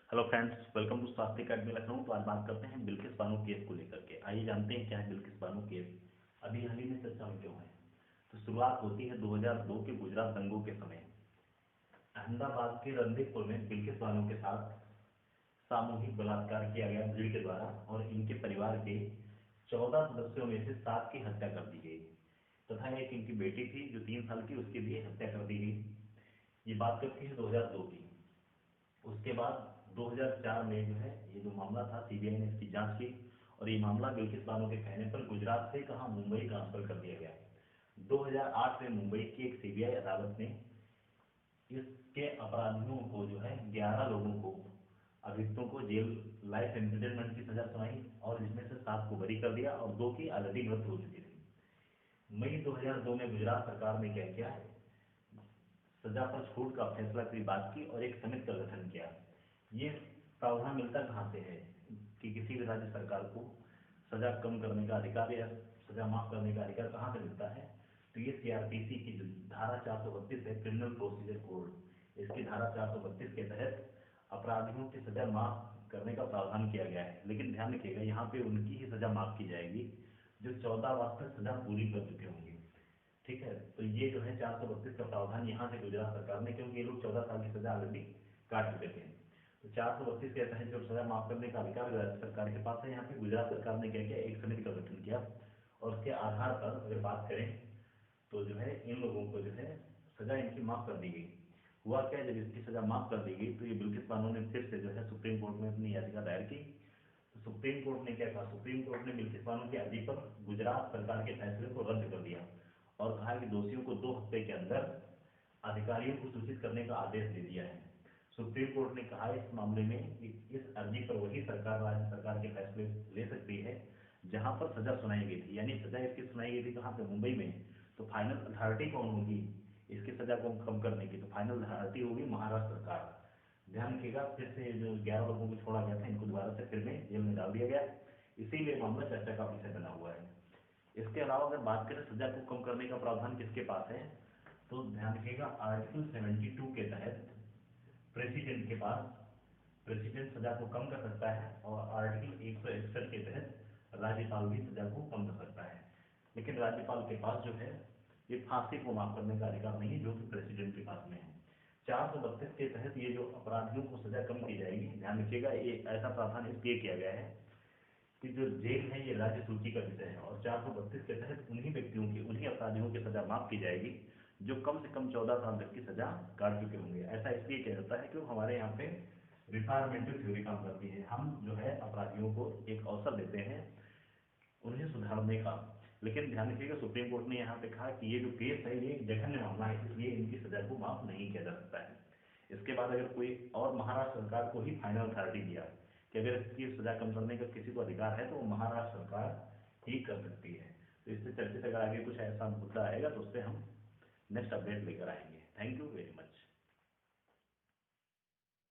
Hello friends, welcome to स्वास्थ्य academy Lucknow. तो आज बात करते हैं बिल्किस बानो केस को लेकर के। आइए जानते हैं क्या है बिल्किस बानो केस, अभी हाल ही में चर्चा में क्यों है। तो शुरुआत होती है 2002 के गुजरात दंगों के समय। अहमदाबाद के रणदीपुर में बिल्किस बानो के साथ सामूहिक बलात्कार किया गया भीड़ के द्वारा, और इनके परिवार के 14 सदस्यों में से 7 की हत्या कर दी गई तथा एक इनकी बेटी थी जो 3 साल की, उसकी भी हत्या कर दी गई। ये बात करती है 2002 की। उसके बाद 2004 में जो है ये जो मामला था, सीबीआई ने इसकी जांच की और ये मामला बिल्किस बानो के कहने पर गुजरात से कहाँ, मुंबई ट्रांसफर कर दिया गया। 2008 में मुंबई की एक सीबीआई अदालत ने इसके अपराधियों को जो है 11 लोगों को, अभियुक्तों को जेल लाइफ इम्प्रिजनमेंट की सजा सुनाई और जिसमें से 7 को बरी कर दिया और 2 की ऑलरेडी मृत्यु हो चुकी थी। मई 2002 में गुजरात सरकार ने क्या किया, सजा पर छूट का फैसला की बात की और एक समिति का गठन किया। ये प्रावधान मिलता कहाँ से है कि किसी भी राज्य सरकार को सजा कम करने का अधिकार या सजा माफ करने का अधिकार कहाँ से मिलता है, तो ये सीआरपीसी की जो धारा 432 है, क्रिमिनल प्रोसीजर कोड, इसकी धारा 432 के तहत अपराधियों की सजा माफ करने का प्रावधान किया गया है। लेकिन ध्यान रखिएगा, यहाँ पे उनकी ही सजा माफ की जाएगी जो 14 वर्ष तक सजा पूरी कर चुके होंगे। ठीक है, तो ये जो है 432 का प्रावधान यहाँ से गुजरात सरकार ने, क्योंकि ये लोग 14 साल की सजा ऑलरेडी काट चुके थे, तो 432 के तहत जो सजा माफ करने का अधिकार राज्य सरकार के पास है। यहाँ पे गुजरात सरकार ने क्या किया, एक समिति का गठन किया और उसके आधार पर अगर बात करें तो जो है इन लोगों को जो है सजा इनकी माफ कर दी गई। हुआ क्या, जब इसकी सजा माफ कर दी गई तो ये बिल्किस बानो ने फिर से जो है सुप्रीम कोर्ट में अपनी याचिका दायर की। तो सुप्रीम कोर्ट ने क्या कहा, सुप्रीम कोर्ट ने बिल्किस बानो की अर्जी पर गुजरात सरकार के फैसले को रद्द कर दिया और कहा कि दोषियों को 2 हफ्ते के अंदर अधिकारियों को सूचित करने का आदेश दे दिया है। सुप्रीम कोर्ट ने कहा इस मामले में कि इस अर्जी पर वही सरकार राज्य सरकार के फैसले ले सकती है जहां पर सजा सुनाई गई थी। यानी सजा इसकी सुनाई गई थी कहाँ पे, मुंबई में। तो फाइनल अथॉरिटी कौन होगी इसकी सजा को कम करने की, तो फाइनल अथॉरिटी होगी महाराष्ट्र सरकार। ध्यान रखिएगा, फिर से जो 11 लोगों को छोड़ा गया था, इनको दोबारा से फिर में जेल में डाल दिया गया, इसीलिए मामला चर्चा का विषय बना हुआ है। इसके अलावा अगर बात करें सजा को कम करने का प्रावधान किसके पास है, तो ध्यान रखिएगा आर्टिकल 72 के तहत प्रेसिडेंट के पास, प्रेसिडेंट सजा को कम कर सकता है, और आर्टिकल 161 के तहत राज्यपाल भी सजा को कम कर सकता है। लेकिन राज्यपाल के पास जो है ये फांसी को माफ करने का अधिकार नहीं है, जो कि प्रेसिडेंट के पास में है। 432 के तहत ये जो अपराधियों को सजा कम की जाएगी, ध्यान रखिएगा ये ऐसा प्रावधान इसलिए किया गया है कि जो जेल है ये राज्य सूची का विषय है, और 432 के तहत उन्हीं व्यक्तियों की, उन्हीं अपराधियों की सजा माफ की जाएगी जो कम से कम 14 साल तक की सजा काट चुके होंगे। ऐसा इसलिए किया जाता है कि हमारे यहाँ पे रिफॉर्मेटिव थ्योरी काम करती है। हम जो है अपराधियों को एक अवसर देते हैं उन्हें सुधारने का। लेकिन ध्यान रखिएगा सुप्रीम कोर्ट ने यहाँ पे कहा कि ये जो केस है ये जघन्य मामला है, इसलिए इनकी सजा को माफ नहीं किया जा सकता है। इसके बाद अगर कोई और महाराष्ट्र सरकार को ही फाइनल अथॉरिटी दिया कि अगर इसकी सजा कम करने का किसी को अधिकार है तो वो महाराष्ट्र सरकार ही कर सकती है। तो इससे चर्चित अगर आगे कुछ ऐसा मुद्दा आएगा तो उससे हम नेक्स्ट अपडेट लेकर आएंगे। Thank you very much.